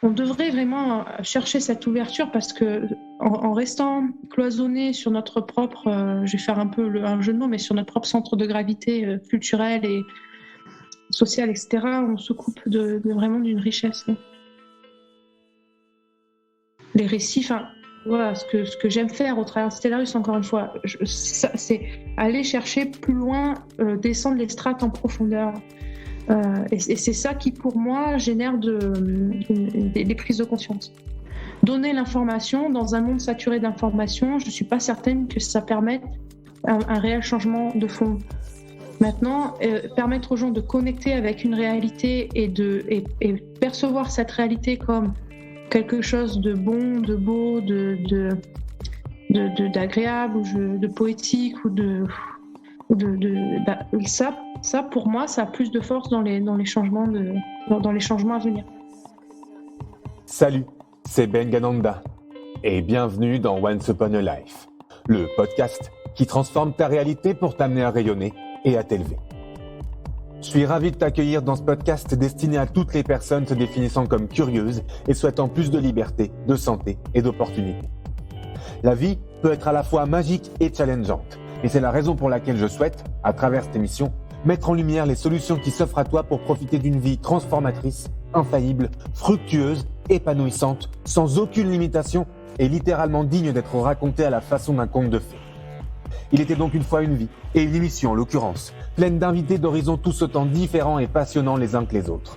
On devrait vraiment chercher cette ouverture parce que en restant cloisonné sur notre propre, je vais faire un peu un jeu de mots, mais sur notre propre centre de gravité culturel et social, etc., on se coupe vraiment d'une richesse. Les récits, enfin, voilà, ce que j'aime faire au travers de Stellarius, encore une fois, c'est aller chercher plus loin, descendre les strates en profondeur. Et c'est ça qui, pour moi, génère des prises de conscience. Donner l'information dans un monde saturé d'informations, je ne suis pas certaine que ça permette un réel changement de fond. Maintenant, permettre aux gens de connecter avec une réalité et percevoir cette réalité comme quelque chose de bon, de beau, d'agréable, ou de poétique, ça, pour moi, ça a plus de force dans les changements à venir. Salut, c'est Ben Gananda et bienvenue dans Once Upon a Life, le podcast qui transforme ta réalité pour t'amener à rayonner et à t'élever. Je suis ravi de t'accueillir dans ce podcast destiné à toutes les personnes se définissant comme curieuses et souhaitant plus de liberté, de santé et d'opportunités. La vie peut être à la fois magique et challengeante, et c'est la raison pour laquelle je souhaite, à travers cette émission, mettre en lumière les solutions qui s'offrent à toi pour profiter d'une vie transformatrice, infaillible, fructueuse, épanouissante, sans aucune limitation et littéralement digne d'être racontée à la façon d'un conte de fées. Il était donc une fois une vie, et une émission en l'occurrence, pleine d'invités d'horizons tous autant différents et passionnants les uns que les autres.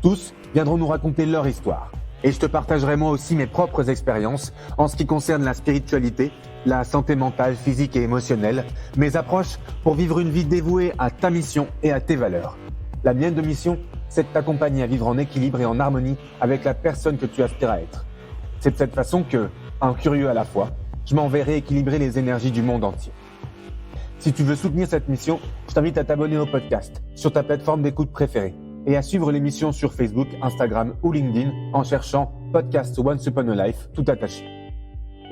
Tous viendront nous raconter leur histoire, et je te partagerai moi aussi mes propres expériences en ce qui concerne la spiritualité, la santé mentale, physique et émotionnelle, mes approches pour vivre une vie dévouée à ta mission et à tes valeurs. La mienne de mission, c'est de t'accompagner à vivre en équilibre et en harmonie avec la personne que tu aspires à être. C'est de cette façon que, un curieux à la fois, je m'en vais rééquilibrer les énergies du monde entier. Si tu veux soutenir cette mission, je t'invite à t'abonner au podcast sur ta plateforme d'écoute préférée et à suivre l'émission sur Facebook, Instagram ou LinkedIn en cherchant Podcast Once Upon a Life tout attaché.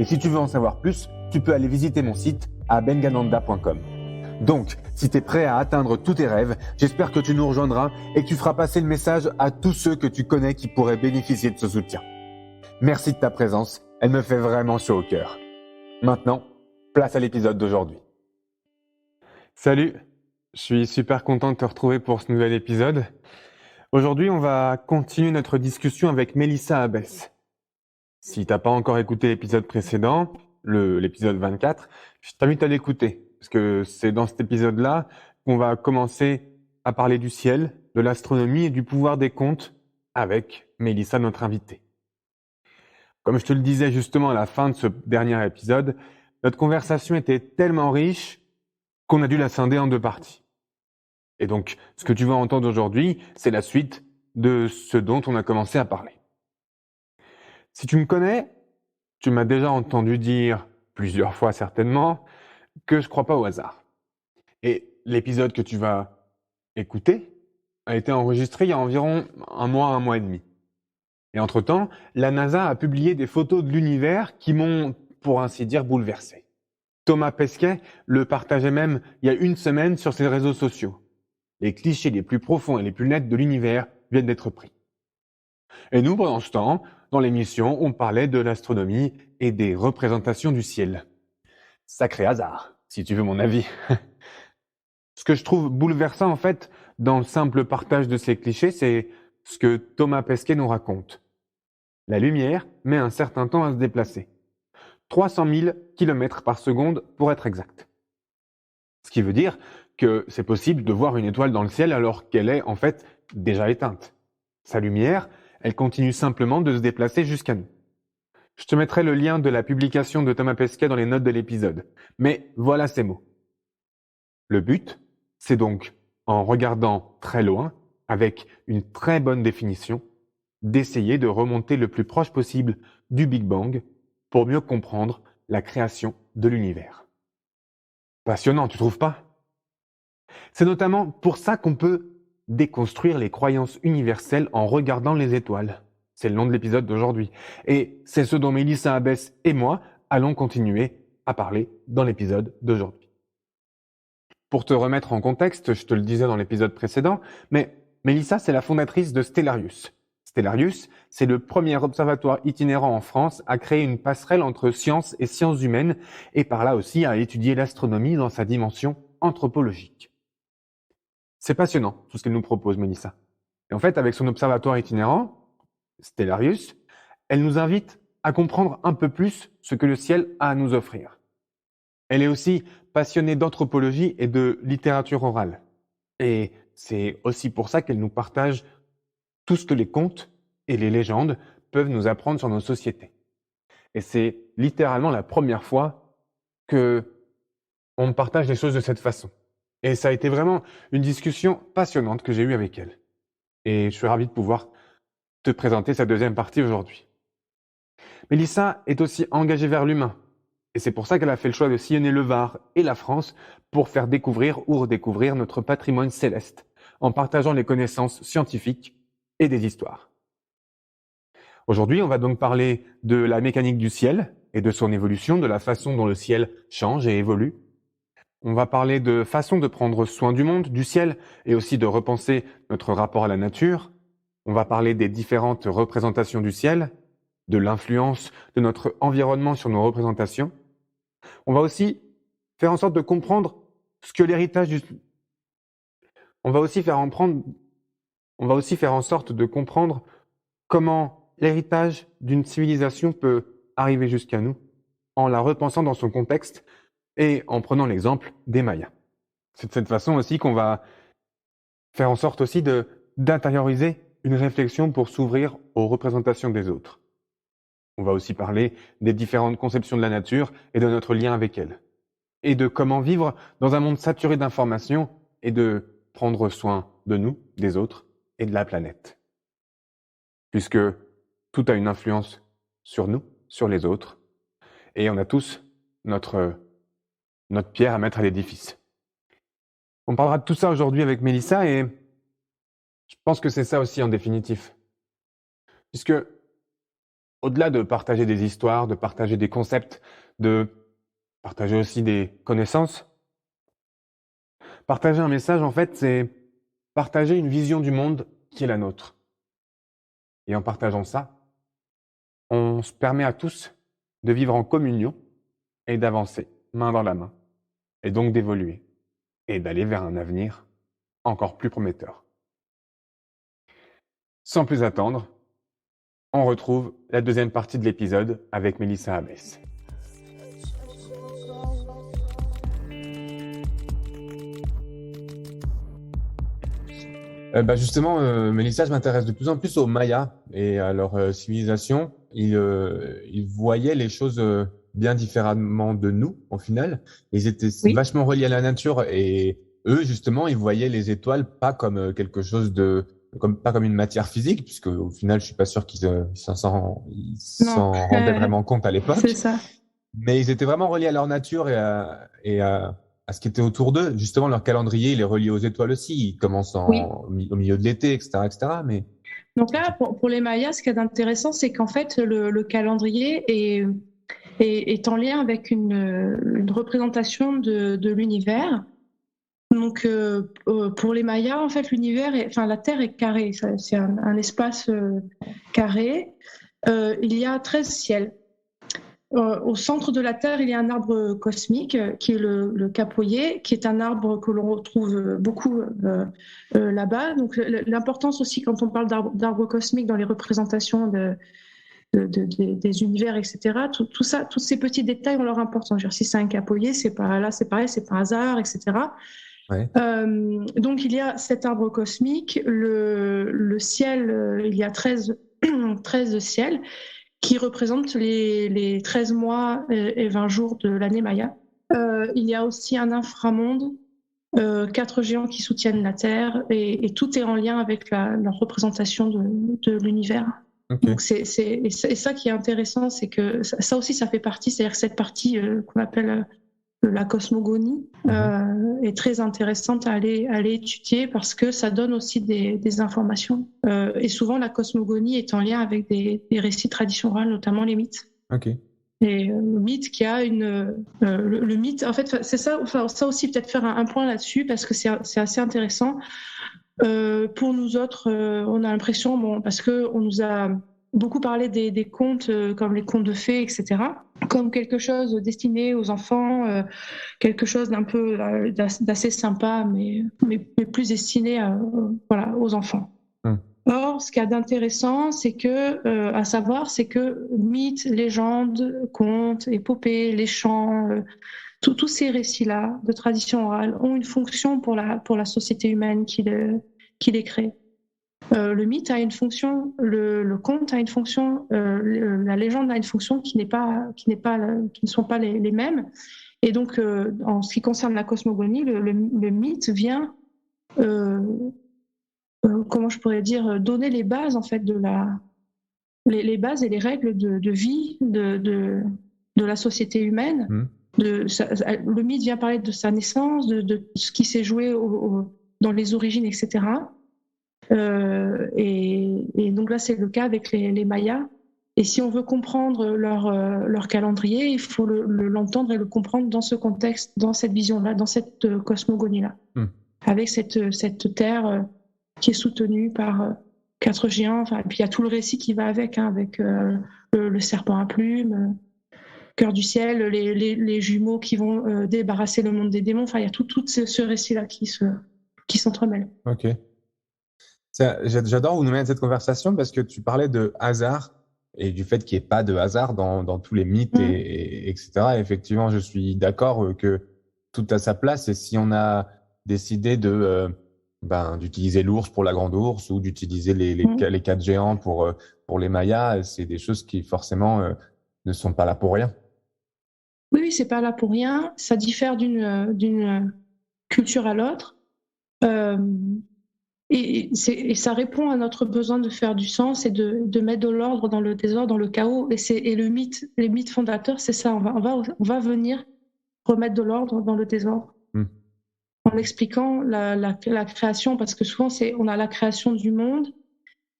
Et si tu veux en savoir plus, tu peux aller visiter mon site à bengananda.com. Donc, si tu es prêt à atteindre tous tes rêves, j'espère que tu nous rejoindras et que tu feras passer le message à tous ceux que tu connais qui pourraient bénéficier de ce soutien. Merci de ta présence, elle me fait vraiment chaud au cœur. Maintenant, place à l'épisode d'aujourd'hui. Salut, je suis super content de te retrouver pour ce nouvel épisode. Aujourd'hui, on va continuer notre discussion avec Mélissa Abès. Si t'as pas encore écouté l'épisode précédent, l'épisode 24, je t'invite à l'écouter, parce que c'est dans cet épisode-là qu'on va commencer à parler du ciel, de l'astronomie et du pouvoir des contes avec Mélissa, notre invitée. Comme je te le disais justement à la fin de ce dernier épisode, notre conversation était tellement riche qu'on a dû la scinder en deux parties. Et donc, ce que tu vas entendre aujourd'hui, c'est la suite de ce dont on a commencé à parler. Si tu me connais, tu m'as déjà entendu dire, plusieurs fois certainement, que je ne crois pas au hasard. Et l'épisode que tu vas écouter a été enregistré il y a environ un mois et demi. Et entre-temps, la NASA a publié des photos de l'univers qui m'ont, pour ainsi dire, bouleversé. Thomas Pesquet le partageait même il y a une semaine sur ses réseaux sociaux. Les clichés les plus profonds et les plus nets de l'univers viennent d'être pris. Et nous, pendant ce temps, dans l'émission, on parlait de l'astronomie et des représentations du ciel. Sacré hasard, si tu veux mon avis. Ce que je trouve bouleversant, en fait, dans le simple partage de ces clichés, c'est ce que Thomas Pesquet nous raconte. La lumière met un certain temps à se déplacer. 300 000 km par seconde pour être exact. Ce qui veut dire que c'est possible de voir une étoile dans le ciel alors qu'elle est en fait déjà éteinte. Sa lumière, elle continue simplement de se déplacer jusqu'à nous. Je te mettrai le lien de la publication de Thomas Pesquet dans les notes de l'épisode. Mais voilà ces mots. Le but, c'est donc, en regardant très loin, avec une très bonne définition, d'essayer de remonter le plus proche possible du Big Bang pour mieux comprendre la création de l'univers. Passionnant, tu trouves pas ? C'est notamment pour ça qu'on peut déconstruire les croyances universelles en regardant les étoiles. C'est le nom de l'épisode d'aujourd'hui. Et c'est ce dont Mélissa Abès et moi allons continuer à parler dans l'épisode d'aujourd'hui. Pour te remettre en contexte, je te le disais dans l'épisode précédent, mais Mélissa, c'est la fondatrice de Stellarius. Stellarius, c'est le premier observatoire itinérant en France à créer une passerelle entre sciences et sciences humaines et par là aussi à étudier l'astronomie dans sa dimension anthropologique. C'est passionnant tout ce qu'elle nous propose, Mélissa. Et en fait, avec son observatoire itinérant, Stellarius, elle nous invite à comprendre un peu plus ce que le ciel a à nous offrir. Elle est aussi passionnée d'anthropologie et de littérature orale. Et c'est aussi pour ça qu'elle nous partage tout ce que les contes et les légendes peuvent nous apprendre sur nos sociétés. Et c'est littéralement la première fois que on partage les choses de cette façon. Et ça a été vraiment une discussion passionnante que j'ai eue avec elle. Et je suis ravi de pouvoir te présenter sa deuxième partie aujourd'hui. Mélissa est aussi engagée vers l'humain. Et c'est pour ça qu'elle a fait le choix de sillonner le Var et la France pour faire découvrir ou redécouvrir notre patrimoine céleste, en partageant les connaissances scientifiques et des histoires. Aujourd'hui, on va donc parler de la mécanique du ciel et de son évolution, de la façon dont le ciel change et évolue. On va parler de façon de prendre soin du monde, du ciel, et aussi de repenser notre rapport à la nature. On va parler des différentes représentations du ciel, de l'influence de notre environnement sur nos représentations. On va aussi faire en sorte de comprendre ce que l'héritage du... On va aussi faire en sorte de comprendre comment l'héritage d'une civilisation peut arriver jusqu'à nous en la repensant dans son contexte et en prenant l'exemple des Mayas. C'est de cette façon aussi qu'on va faire en sorte aussi d'intérioriser une réflexion pour s'ouvrir aux représentations des autres. On va aussi parler des différentes conceptions de la nature et de notre lien avec elle, et de comment vivre dans un monde saturé d'informations et de prendre soin de nous, des autres et de la planète. Puisque tout a une influence sur nous, sur les autres, et on a tous notre pierre à mettre à l'édifice. On parlera de tout ça aujourd'hui avec Mélissa et je pense que c'est ça aussi en définitif. Puisque au-delà de partager des histoires, de partager des concepts, de partager aussi des connaissances, partager un message, en fait, c'est partager une vision du monde qui est la nôtre. Et en partageant ça, on se permet à tous de vivre en communion et d'avancer main dans la main, et donc d'évoluer, et d'aller vers un avenir encore plus prometteur. Sans plus attendre, on retrouve la deuxième partie de l'épisode avec Mélissa Abbès. Justement, Mélissa, je m'intéresse de plus en plus aux Mayas et à leur civilisation. Ils voyaient les choses bien différemment de nous, au final. Ils étaient vachement reliés à la nature et eux, justement, ils voyaient les étoiles pas comme quelque chose pas comme une matière phisique, puisque au final, je suis pas sûr qu'ils s'en rendaient vraiment compte à l'époque. C'est ça. Mais ils étaient vraiment reliés à leur nature et à ce qui était autour d'eux. Justement, leur calendrier, il est relié aux étoiles aussi. Il commence au milieu de l'été, etc., etc. Mais donc là, pour les Mayas, ce qui est intéressant, c'est qu'en fait, le calendrier est en lien avec une représentation de l'univers. Donc, pour les Mayas, en fait, la Terre est carrée. C'est un espace carré. Il y a 13 ciels. Au centre de la Terre, il y a un arbre cosmique qui est le capoyer, qui est un arbre que l'on retrouve beaucoup là-bas. Donc, l'importance aussi, quand on parle d'arbre cosmique dans les représentations des univers, etc., tout ça, tous ces petits détails ont leur importance. Si c'est un capoyer, c'est pareil, c'est par hasard, etc. Ouais. Donc, il y a cet arbre cosmique, le ciel, il y a 13 ciels qui représentent les 13 mois et 20 jours de l'année Maya. Il y a aussi un inframonde, 4 géants qui soutiennent la Terre, et tout est en lien avec la représentation de l'univers. Okay. Donc c'est ça qui est intéressant, c'est que ça aussi, ça fait partie, c'est-à-dire que cette partie qu'on appelle la cosmogonie est très intéressante à aller étudier parce que ça donne aussi des informations. Et souvent, la cosmogonie est en lien avec des récits de tradition orale, notamment les mythes. Okay. Et le mythe qui a le mythe, en fait, c'est ça. Enfin, ça aussi, peut-être faire un point là-dessus parce que c'est assez intéressant. Pour nous autres, on a l'impression, parce qu'on nous a beaucoup parlé des contes comme les contes de fées, etc., comme quelque chose destiné aux enfants, quelque chose d'un peu d'assez sympa, mais plus destiné aux enfants. Or, ce qu'il y a d'intéressant, c'est que mythes, légendes, contes, épopées, les chants, tous ces récits-là de tradition orale ont une fonction pour la société humaine qui les crée. Le mythe a une fonction, le conte a une fonction, la légende a une fonction qui ne sont pas les mêmes. Et donc, en ce qui concerne la cosmogonie, le mythe vient, comment je pourrais dire, donner les bases en fait les bases et les règles de vie de la société humaine. Le mythe vient parler de sa naissance, de ce qui s'est joué dans les origines, etc. Et donc là, c'est le cas avec les Mayas. Et si on veut comprendre leur calendrier, il faut l'entendre et le comprendre dans ce contexte, dans cette vision-là, dans cette cosmogonie-là, avec cette terre qui est soutenue par 4 géants. Et puis il y a tout le récit qui va avec le serpent à plumes, cœur du ciel, les jumeaux qui vont débarrasser le monde des démons. Il y a tout ce récit-là qui s'entremêle. Ok. J'adore où nous mène cette conversation parce que tu parlais de hasard et du fait qu'il n'y ait pas de hasard dans tous les mythes, etc. Et effectivement, je suis d'accord que tout a sa place. Et si on a décidé d'utiliser l'ours pour la grande ours ou d'utiliser les 4 géants pour les Mayas, c'est des choses qui forcément ne sont pas là pour rien. Oui, c'est pas là pour rien. Ça diffère d'une culture à l'autre. Et ça répond à notre besoin de faire du sens et de mettre de l'ordre dans le désordre, dans le chaos. Et les mythes fondateurs, c'est ça. On va venir remettre de l'ordre dans le désordre. En expliquant la création, parce que souvent, on a la création du monde,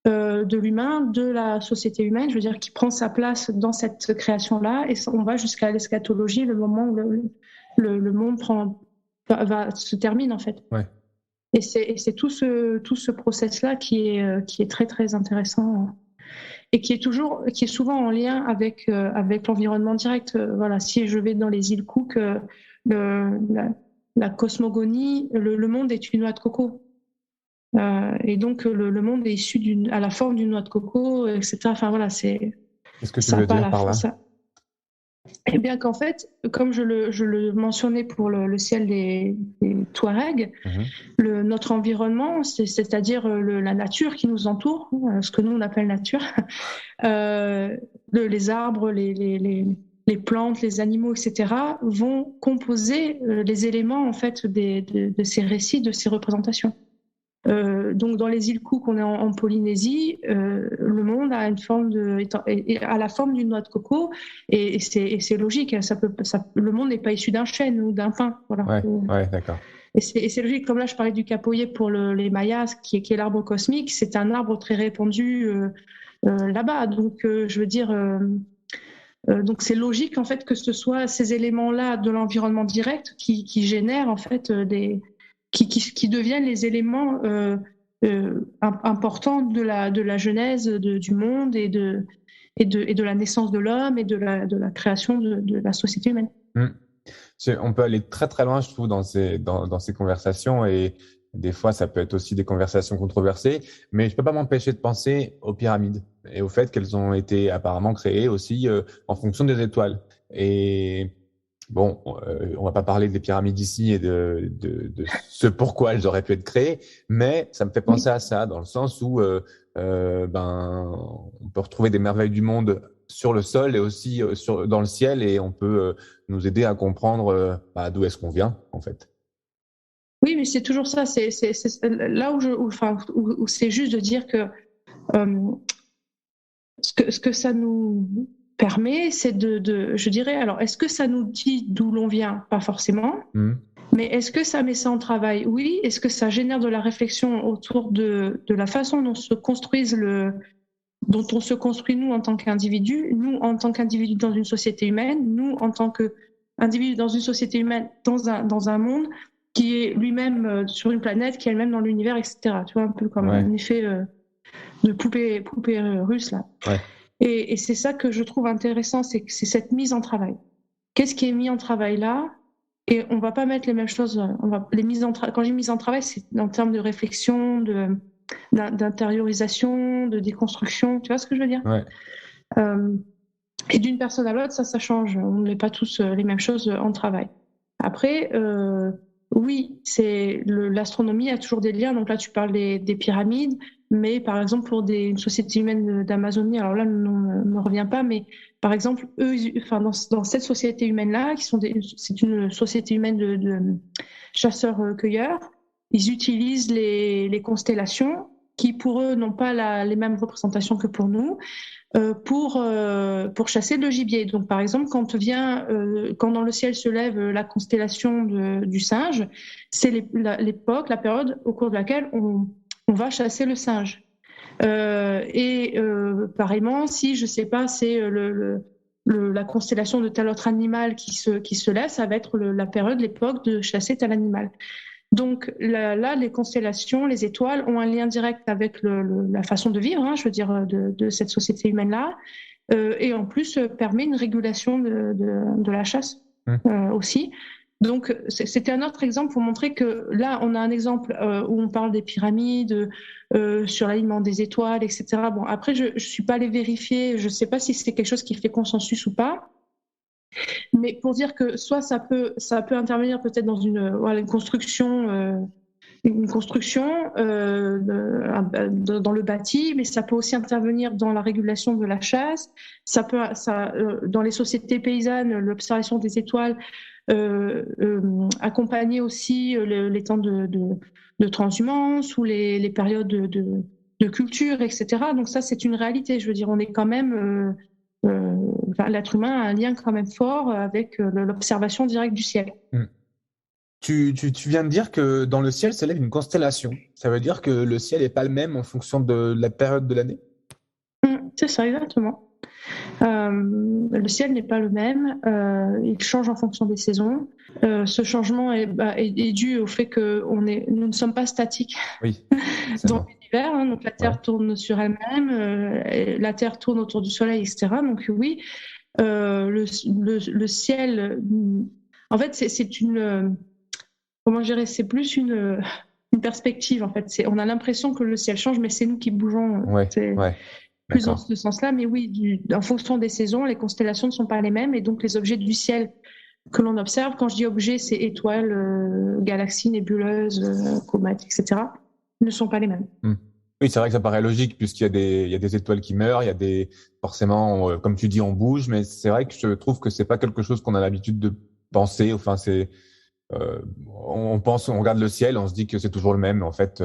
de l'humain, de la société humaine, je veux dire, qui prend sa place dans cette création-là. Et on va jusqu'à l'eschatologie, le moment où le monde se termine, en fait. Ouais. Et c'est tout ce process-là qui est très très intéressant et qui est souvent en lien avec l'environnement direct. Voilà, si je vais dans les îles Cook, la cosmogonie, le monde est une noix de coco, et donc le monde est issu à la forme d'une noix de coco, etc. Enfin voilà, c'est. Qu'est-ce que tu veux dire par là? Eh bien qu'en fait, comme je le mentionnais pour le ciel des Touaregs, notre environnement, c'est-à-dire la nature qui nous entoure, ce que nous on appelle nature, les arbres, les plantes, les animaux, etc., vont composer les éléments en fait de ces récits, de ces représentations. Donc dans les îles Cook, on est en Polynésie, le monde a a la forme d'une noix de coco, et c'est logique. Le monde n'est pas issu d'un chêne ou d'un pin. Voilà. Ouais, d'accord. Et c'est logique. Comme là, je parlais du capoyer pour les Mayas, qui est l'arbre cosmique. C'est un arbre très répandu là-bas. Donc, je veux dire, donc c'est logique en fait que ce soit ces éléments-là de l'environnement direct qui génèrent en fait qui deviennent les éléments importants de la genèse du monde et de la naissance de l'homme et de la création de la société humaine. On peut aller très très loin, je trouve, dans ces conversations, et des fois ça peut être aussi des conversations controversées, mais je peux pas m'empêcher de penser aux pyramides et au fait qu'elles ont été apparemment créées aussi en fonction des étoiles. Et bon, on va pas parler des pyramides ici et de ce pourquoi elles auraient pu être créées, mais ça me fait penser à ça, dans le sens où on peut retrouver des merveilles du monde sur le sol et aussi dans le ciel, et on peut nous aider à comprendre d'où est-ce qu'on vient, en fait. Oui, mais c'est toujours ça. C'est là où c'est juste de dire que ce que ça nous permet, c'est je dirais, alors, est-ce que ça nous dit d'où l'on vient? Pas forcément. Mais est-ce que ça met ça en travail? Oui. Est-ce que ça génère de la réflexion autour de la façon dont on se construit nous en tant qu'individu, nous en tant qu'individu dans une société humaine, nous en tant qu'individu dans une société humaine dans un monde? qui est lui-même sur une planète, qui est elle-même dans l'univers, etc. Tu vois, un peu comme un effet de poupée russe, là. Ouais. Et c'est ça que je trouve intéressant, c'est cette mise en travail. Qu'est-ce qui est mis en travail là? Et on va pas mettre les mêmes choses. Quand j'ai mise en travail, c'est en termes de réflexion, d'intériorisation, de déconstruction. Tu vois ce que je veux dire? Ouais. Et d'une personne à l'autre, ça change. On ne met pas tous les mêmes choses en travail. Après, oui, l'astronomie a toujours des liens. Donc là, tu parles des pyramides, mais par exemple pour une société humaine d'Amazonie, alors là, non, ne me revient pas, mais par exemple, eux, dans cette société humaine-là, c'est une société humaine de chasseurs-cueilleurs, ils utilisent les constellations qui, pour eux, n'ont pas les mêmes représentations que pour nous, pour chasser le gibier. Donc, par exemple, quand dans le ciel se lève la constellation du singe, c'est la période au cours de laquelle on va chasser le singe. Pareillement, si je sais pas, c'est la constellation de tel autre animal qui se lève, ça va être l'époque de chasser tel animal. Donc là, les constellations, les étoiles ont un lien direct avec la façon de vivre, je veux dire, de cette société humaine-là, et en plus permet une régulation de la chasse aussi. Donc c'était un autre exemple pour montrer que là, on a un exemple où on parle des pyramides, sur l'alignement des étoiles, etc. Bon, après, je suis pas allée vérifier, je sais pas si c'est quelque chose qui fait consensus ou pas. Mais pour dire que soit ça peut intervenir peut-être dans une construction, dans le bâti, mais ça peut aussi intervenir dans la régulation de la chasse. Dans les sociétés paysannes, l'observation des étoiles accompagner aussi les temps de transhumance ou les périodes de culture, etc. Donc ça, c'est une réalité. Je veux dire, on est quand même l'être humain a un lien quand même fort avec l'observation directe du ciel. Tu viens de dire que dans le ciel se lève une constellation. Ça veut dire que le ciel n'est pas le même en fonction de la période de l'année? C'est ça, exactement. Le ciel n'est pas le même, il change en fonction des saisons. Ce changement est dû au fait que nous ne sommes pas statiques dans l'univers. Donc la Terre tourne sur elle-même, la Terre tourne autour du Soleil, etc. Donc oui, le ciel, en fait, c'est une, comment je dirais, c'est plus une perspective. En fait, on a l'impression que le ciel change, mais c'est nous qui bougeons. Plus dans ce sens-là, mais oui, en fonction des saisons, les constellations ne sont pas les mêmes, et donc les objets du ciel que l'on observe, quand je dis objets, c'est étoiles, galaxies, nébuleuses, comètes, etc., ne sont pas les mêmes. Oui, c'est vrai que ça paraît logique, puisqu'il y a des étoiles qui meurent, forcément, comme tu dis, on bouge, mais c'est vrai que je trouve que c'est pas quelque chose qu'on a l'habitude de penser. Enfin, on regarde le ciel, on se dit que c'est toujours le même, mais en fait,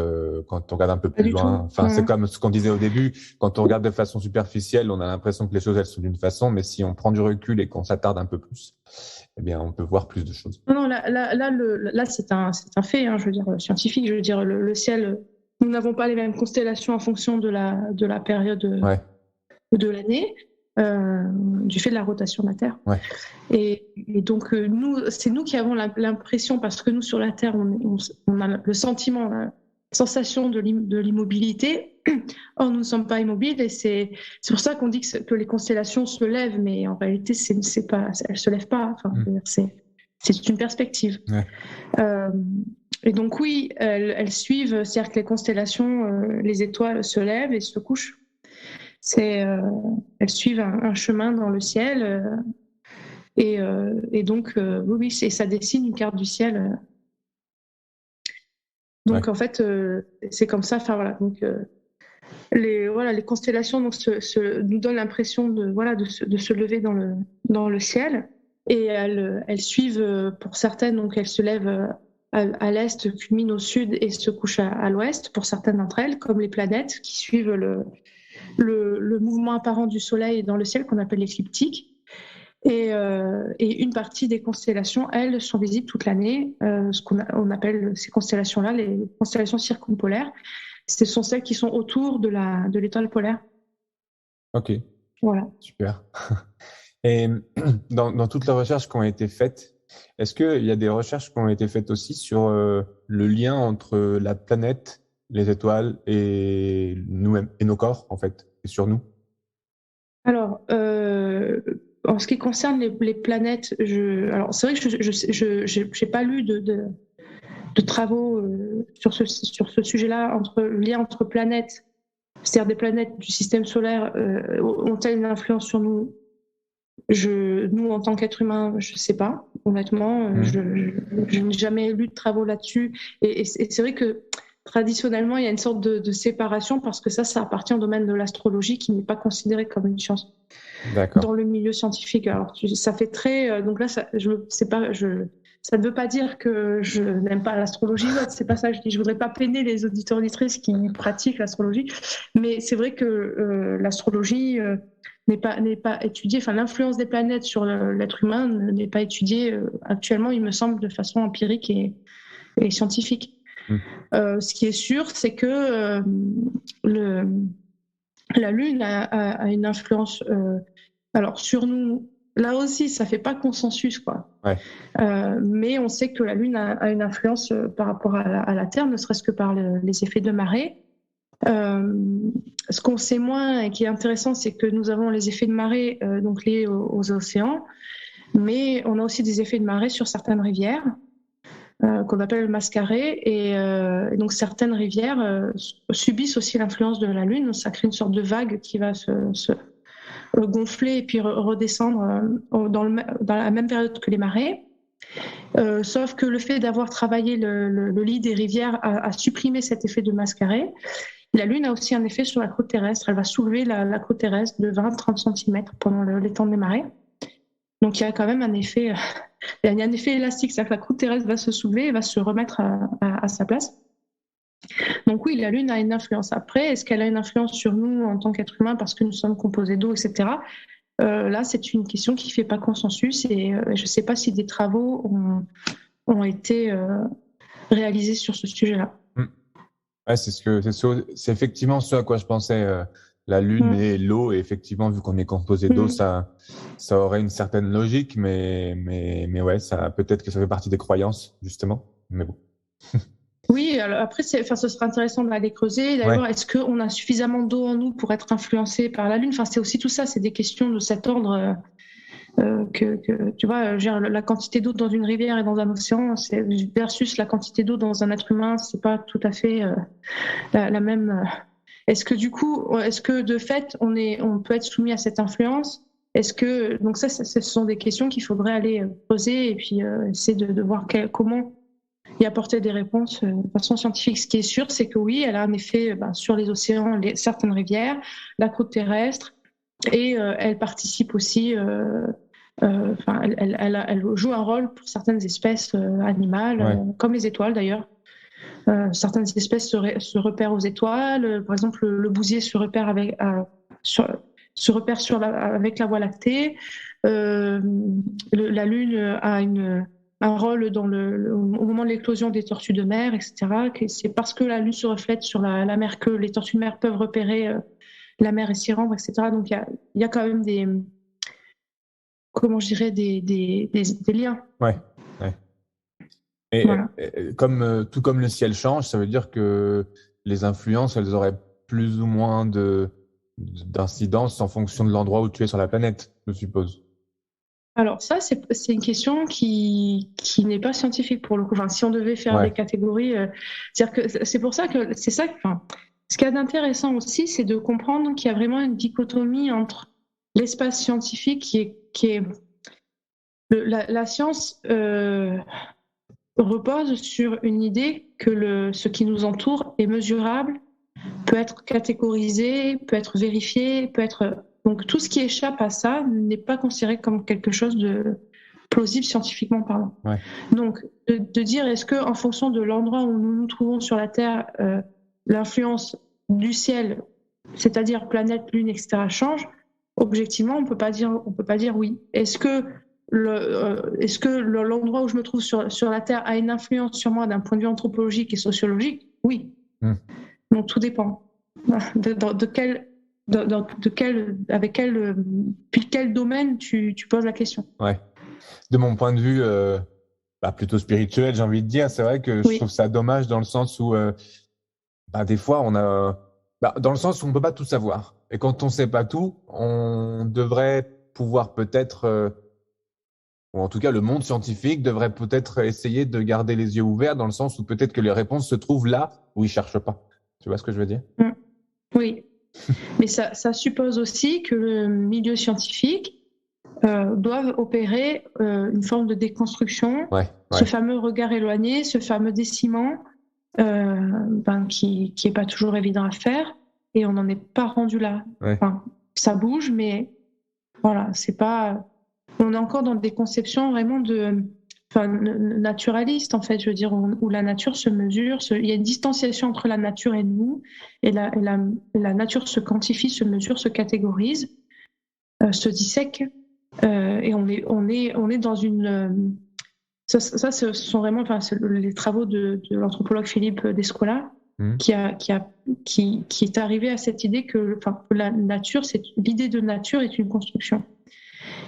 quand on regarde un peu plus loin, c'est comme ce qu'on disait au début, quand on regarde de façon superficielle, on a l'impression que les choses, elles sont d'une façon, mais si on prend du recul et qu'on s'attarde un peu plus, eh bien, on peut voir plus de choses. Non, là, c'est un fait, je veux dire, scientifique, je veux dire, le ciel, nous n'avons pas les mêmes constellations en fonction de la période de l'année. Du fait de la rotation de la Terre. Et donc, c'est nous qui avons l'impression, parce que nous, sur la Terre, on a le sentiment, la sensation de l'immobilité. Or, nous ne sommes pas immobiles, et c'est pour ça qu'on dit que les constellations se lèvent, mais en réalité, elles ne se lèvent pas. Enfin, c'est une perspective. Et donc, oui, elles suivent, c'est-à-dire que les constellations, les étoiles se lèvent et se couchent. Elles suivent un chemin dans le ciel, et donc oui, ça dessine une carte du ciel. Donc en fait, c'est comme ça. Enfin voilà. Donc les constellations nous donnent l'impression de se lever dans le ciel, et elles suivent, pour certaines, donc elles se lèvent à l'est, culminent au sud et se couchent à l'ouest pour certaines d'entre elles, comme les planètes qui suivent le mouvement apparent du Soleil dans le ciel, qu'on appelle l'écliptique. Et une partie des constellations, elles, sont visibles toute l'année. On appelle ces constellations-là les constellations circumpolaires. Ce sont celles qui sont autour de l'étoile polaire. Ok. Voilà. Super. Et dans toutes les recherches qui ont été faites, Est-ce qu'il y a des recherches qui ont été faites aussi sur le lien entre la planète, les étoiles et nous-mêmes, et nos corps, en fait, et sur nous? Alors, en ce qui concerne les planètes, alors c'est vrai que je n'ai pas lu de travaux sur ce sujet-là, le lien entre planètes, c'est-à-dire des planètes du système solaire, ont-elles une influence sur nous? Nous, en tant qu'être humain, je ne sais pas, honnêtement. Je n'ai jamais lu de travaux là-dessus. Et c'est vrai que traditionnellement, il y a une sorte de séparation parce que ça appartient au domaine de l'astrologie qui n'est pas considéré comme une science dans le milieu scientifique. Alors, ça fait très. Donc là, ça ne veut pas dire que je n'aime pas l'astrologie. C'est pas ça que je dis. Je voudrais pas peiner les auditeurs auditrices qui pratiquent l'astrologie. Mais c'est vrai que l'astrologie n'est pas étudiée. Enfin, l'influence des planètes sur l'être humain n'est pas étudiée actuellement, il me semble, de façon empirique et scientifique. Ce qui est sûr, c'est que la Lune a une influence. Alors sur nous, là aussi, ça fait pas consensus, quoi. Ouais. Mais on sait que la Lune a une influence par rapport à la Terre, ne serait-ce que par les effets de marée. Ce qu'on sait moins et qui est intéressant, c'est que nous avons les effets de marée donc liés aux océans, mais on a aussi des effets de marée sur certaines rivières qu'on appelle le mascaré, et donc certaines rivières subissent aussi l'influence de la Lune. Ça crée une sorte de vague qui va se gonfler et puis redescendre dans la même période que les marées. Sauf que le fait d'avoir travaillé le lit des rivières a supprimé cet effet de mascaré. La Lune a aussi un effet sur la croûte terrestre. Elle va soulever la croûte terrestre de 20-30 cm pendant les temps des marées. Donc il y a quand même un effet, il y a un effet élastique, c'est-à-dire que la croûte terrestre va se soulever et va se remettre à sa place. Donc oui, la Lune a une influence. Après, est-ce qu'elle a une influence sur nous en tant qu'être humain parce que nous sommes composés d'eau, etc. Là, c'est une question qui ne fait pas consensus et je ne sais pas si des travaux ont été réalisés sur ce sujet-là. Ouais, c'est effectivement ce à quoi je pensais. La Lune et l'eau, et effectivement, vu qu'on est composé d'eau, ça aurait une certaine logique, mais ouais, peut-être que ça fait partie des croyances, justement. Mais bon. Oui, alors après, ce serait intéressant d'aller creuser. D'ailleurs, Est-ce qu'on a suffisamment d'eau en nous pour être influencé par la Lune? Enfin, c'est aussi tout ça, c'est des questions de cet ordre. Que tu vois, la quantité d'eau dans une rivière et dans un océan versus la quantité d'eau dans un être humain, c'est pas tout à fait la même. Est-ce que du coup, de fait, on peut être soumis à cette influence? Donc ça, ce sont des questions qu'il faudrait aller poser et puis essayer de voir comment y apporter des réponses de façon scientifique. Ce qui est sûr, c'est que oui, elle a un effet sur les océans, certaines rivières, la croûte terrestre, et elle participe aussi. Elle joue un rôle pour certaines espèces animales, comme les étoiles d'ailleurs. Certaines espèces se repèrent aux étoiles. Par exemple, le bousier se repère avec la Voie lactée. La Lune a un rôle au moment de l'éclosion des tortues de mer, etc. C'est parce que la Lune se reflète sur la mer que les tortues de mer peuvent repérer la mer et s'y rendre, etc. Donc il y a quand même des liens. Ouais. Et voilà. Tout comme le ciel change, ça veut dire que les influences, elles auraient plus ou moins d'incidence en fonction de l'endroit où tu es sur la planète, je suppose. Alors ça, c'est une question qui n'est pas scientifique pour le coup. Enfin, si on devait faire des catégories, c'est-à-dire que c'est pour ça que ce qu'il y a d'intéressant aussi, c'est de comprendre qu'il y a vraiment une dichotomie entre l'espace scientifique qui est la science repose sur une idée que ce qui nous entoure est mesurable, peut être catégorisé, peut être vérifié, donc tout ce qui échappe à ça n'est pas considéré comme quelque chose de plausible scientifiquement parlant. Ouais. Donc de dire est-ce que en fonction de l'endroit où nous nous trouvons sur la Terre, l'influence du ciel, c'est-à-dire planète, lune, etc., change, objectivement on peut pas dire oui. Est-ce que l'endroit où je me trouve sur la Terre a une influence sur moi d'un point de vue anthropologique et sociologique? Oui. Donc tout dépend. Depuis quel domaine tu poses la question. Ouais. De mon point de vue, plutôt spirituel, j'ai envie de dire, c'est vrai que je trouve ça dommage dans le sens où, des fois, dans le sens où on peut pas tout savoir. Et quand on sait pas tout, on devrait pouvoir peut-être, ou en tout cas, le monde scientifique devrait peut-être essayer de garder les yeux ouverts dans le sens où peut-être que les réponses se trouvent là où ils cherchent pas. Tu vois ce que je veux dire? Oui. Mais ça suppose aussi que le milieu scientifique doivent opérer une forme de déconstruction, ce fameux regard éloigné, ce fameux déciment qui est pas toujours évident à faire, et on n'en est pas rendu là. Enfin, ça bouge, mais voilà, c'est pas. On est encore dans des conceptions vraiment naturalistes, en fait, je veux dire, où la nature se mesure, il y a une distanciation entre la nature et nous, et la nature se quantifie, se mesure, se catégorise, se dissèque. Et on est dans une ça ce sont vraiment les travaux de l'anthropologue Philippe Descola qui est arrivé à cette idée que la nature, l'idée de nature est une construction,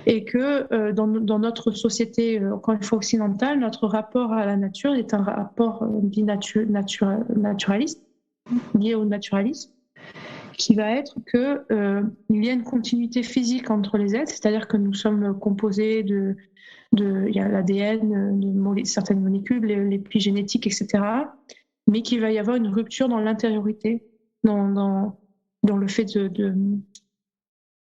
et que dans notre société, encore une fois occidentale, notre rapport à la nature est un rapport dit naturaliste, lié au naturalisme, qui va être que il y a une continuité physique entre les êtres, c'est-à-dire que nous sommes composés il y a l'ADN, certaines molécules, l'épigénétique, etc., mais qu'il va y avoir une rupture dans l'intériorité, dans le fait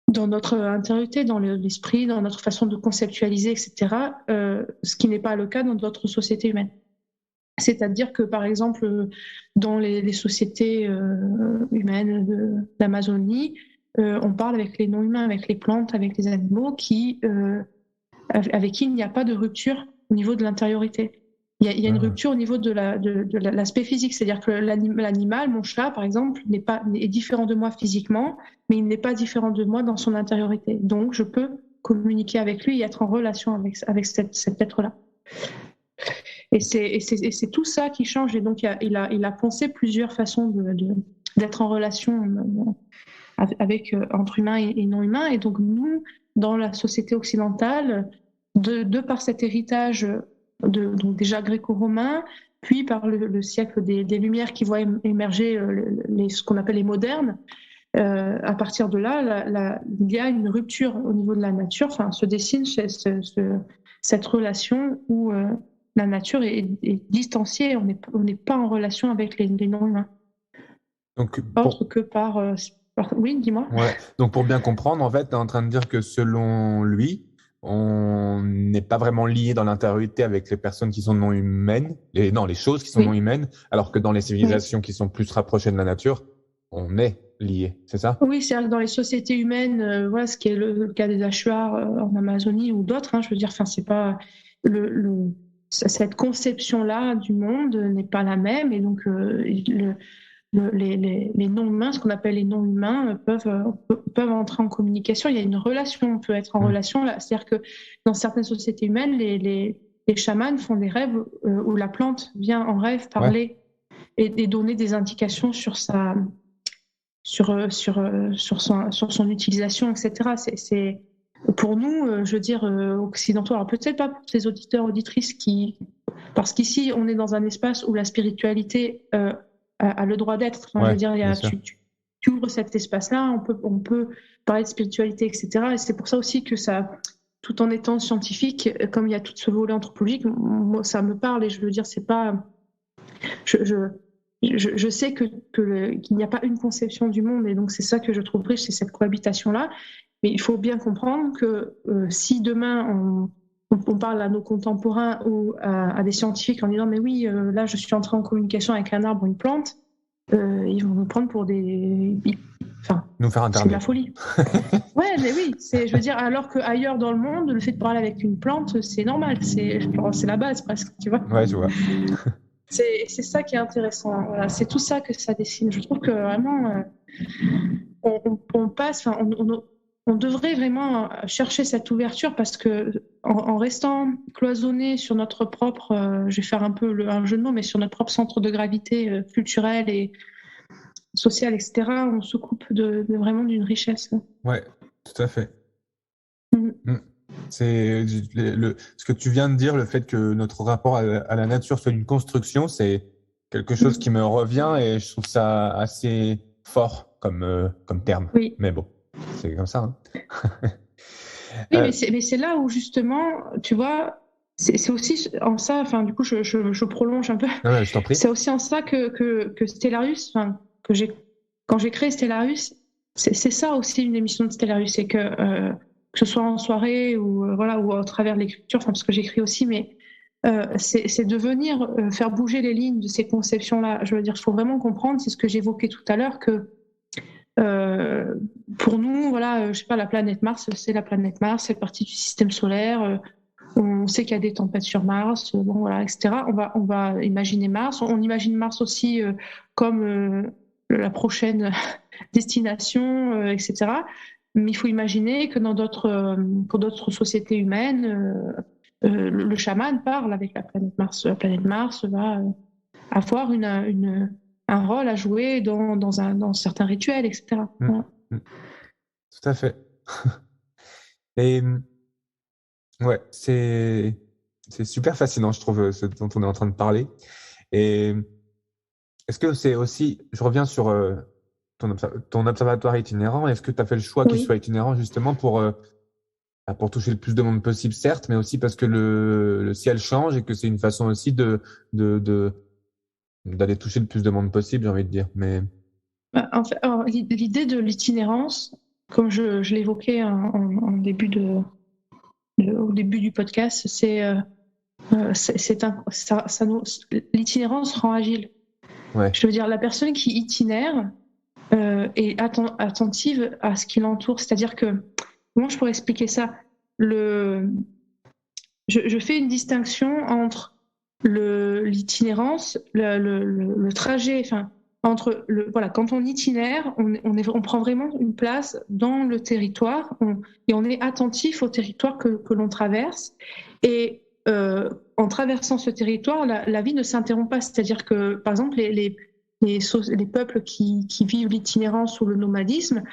dans notre intériorité, dans l'esprit, dans notre façon de conceptualiser, etc., ce qui n'est pas le cas dans d'autres sociétés humaines. C'est-à-dire que, par exemple, dans les sociétés humaines d'Amazonie, on parle avec les non-humains, avec les plantes, avec les animaux avec qui il n'y a pas de rupture au niveau de l'intériorité. Il y a une rupture au niveau de l'aspect physique, c'est-à-dire que l'animal, mon chat, par exemple, est différent de moi physiquement, mais il n'est pas différent de moi dans son intériorité. Donc, je peux communiquer avec lui et être en relation avec cet être-là. Et c'est tout ça qui change. Et donc, il a pensé plusieurs façons d'être en relation entre humains et non humains. Et donc, nous, dans la société occidentale, de par cet héritage donc déjà gréco-romain, puis par le siècle des Lumières qui voit émerger ce qu'on appelle les modernes, à partir de là, il y a une rupture au niveau de la nature. Enfin, se dessine cette relation où la nature est distanciée, on n'est pas en relation avec les non-humains. Donc, autre que par... Oui, dis-moi. Ouais. Donc, pour bien comprendre, en fait, tu es en train de dire que selon lui, on n'est pas vraiment lié dans l'intériorité avec les personnes qui sont non humaines, les choses qui sont non humaines, alors que dans les civilisations qui sont plus rapprochées de la nature, on est lié, c'est ça? Oui, c'est-à-dire que dans les sociétés humaines, voilà, ce qui est le cas des Achuar en Amazonie ou d'autres, je veux dire, c'est pas cette conception-là du monde n'est pas la même, et donc les non-humains, ce qu'on appelle les non-humains, peuvent entrer en communication. Il y a une relation, on peut être en relation. C'est-à-dire que dans certaines sociétés humaines, les chamans font des rêves où la plante vient en rêve parler et donner des indications sur son utilisation, etc. C'est pour nous, je veux dire, occidentaux, alors peut-être pas pour ces auditeurs, auditrices parce qu'ici, on est dans un espace où la spiritualité a le droit d'être. Je veux dire, tu ouvres cet espace-là, on peut parler de spiritualité, etc. Et c'est pour ça aussi que ça, tout en étant scientifique, comme il y a tout ce volet anthropologique, moi, ça me parle, et je veux dire, c'est pas... Je sais qu'il n'y a pas une conception du monde, et donc c'est ça que je trouve riche, c'est cette cohabitation-là. Mais il faut bien comprendre que si demain on parle à nos contemporains ou à des scientifiques en disant mais oui, là je suis entré en communication avec un arbre ou une plante, ils vont nous prendre pour nous faire internet. C'est de la folie. Ouais, mais oui, je veux dire, alors qu'ailleurs dans le monde, le fait de parler avec une plante, c'est normal, c'est la base presque, tu vois. Ouais, je vois. C'est ça qui est intéressant. Voilà, c'est tout ça que ça dessine. Je trouve que vraiment, on passe, on devrait vraiment chercher cette ouverture, parce que en restant cloisonné sur notre propre, je vais faire un peu un jeu de mots, mais sur notre propre centre de gravité culturel et social, etc., on se coupe vraiment d'une richesse. Ouais, tout à fait. Ce que tu viens de dire, le fait que notre rapport à la nature soit une construction, c'est quelque chose qui me revient et je trouve ça assez fort comme terme. Oui. Mais bon, c'est comme ça. Hein. Oui, mais c'est là où justement, tu vois, c'est aussi en ça, enfin, du coup, je prolonge un peu. Ouais, je t'en prie. C'est aussi en ça que Stellarius, enfin, quand j'ai créé Stellarius, c'est ça aussi une émission de Stellarius, c'est que ce soit en soirée ou voilà ou à travers l'écriture, enfin parce que j'écris aussi, mais c'est de venir faire bouger les lignes de ces conceptions-là. Je veux dire, il faut vraiment comprendre, c'est ce que j'évoquais tout à l'heure, que pour nous, voilà, je sais pas, la planète Mars, c'est la planète Mars, c'est partie du système solaire. On sait qu'il y a des tempêtes sur Mars, bon voilà, etc. On va imaginer Mars. On imagine Mars aussi comme la prochaine destination, etc. Mais il faut imaginer que pour d'autres sociétés humaines, le chaman parle avec la planète Mars. La planète Mars va avoir un rôle à jouer dans certains rituels, etc. Voilà. Tout à fait. Et ouais, c'est super fascinant, je trouve, ce dont on est en train de parler. Et est-ce que c'est aussi, je reviens sur ton observatoire itinérant, est-ce que tu as fait le choix qu'il soit itinérant justement pour toucher le plus de monde possible, certes, mais aussi parce que le ciel change et que c'est une façon aussi d'aller toucher le plus de monde possible, j'ai envie de dire. Mais en fait, l'idée de l'itinérance, comme je l'évoquais au début du podcast, l'itinérance rend agile. Ouais. Je veux dire, la personne qui itinère est attentive à ce qui l'entoure. C'est-à-dire que, comment je pourrais expliquer ça? Je fais une distinction entre l'itinérance, le trajet, enfin, voilà, quand on itinère, on prend vraiment une place dans le territoire et on est attentif au territoire que l'on traverse. Et en traversant ce territoire, la vie ne s'interrompt pas. C'est-à-dire que, par exemple, les peuples qui vivent l'itinérance ou le nomadisme,